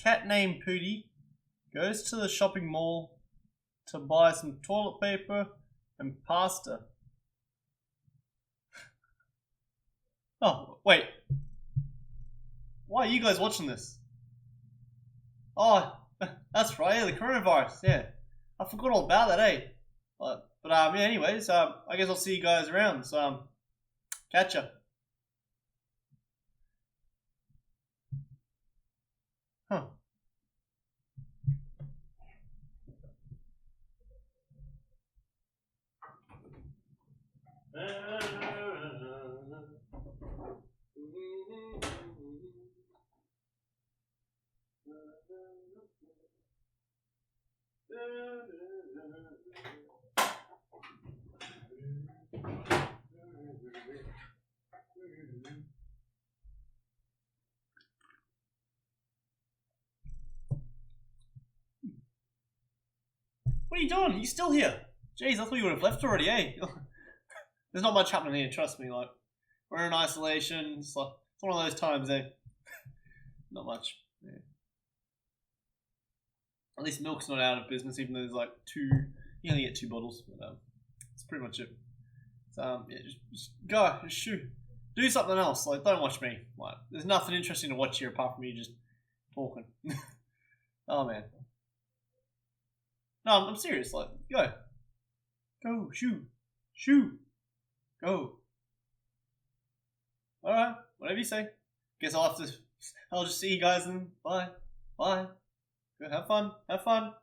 Cat Named Poody goes to the shopping mall to buy some toilet paper and pasta. Oh, wait. Why are you guys watching this? Oh, that's right, yeah, the coronavirus, yeah. I forgot all about that, eh? But yeah, anyways, I guess I'll see you guys around, so, catch ya. Huh. What are you doing? You still here? Jeez, I thought you would have left already, eh? There's not much happening here, trust me. Like, we're in isolation. It's one of those times, eh? Not much. Yeah. At least milk's not out of business, even though there's like two. You only get 2 bottles, but that's pretty much it. So yeah, just go, just shoot, do something else. Like, don't watch me. Like, there's nothing interesting to watch here apart from me just talking. Oh man. No, I'm serious. Like, go, shoot, go. All right, whatever you say. Guess I'll just see you guys then. Bye. Go, have fun.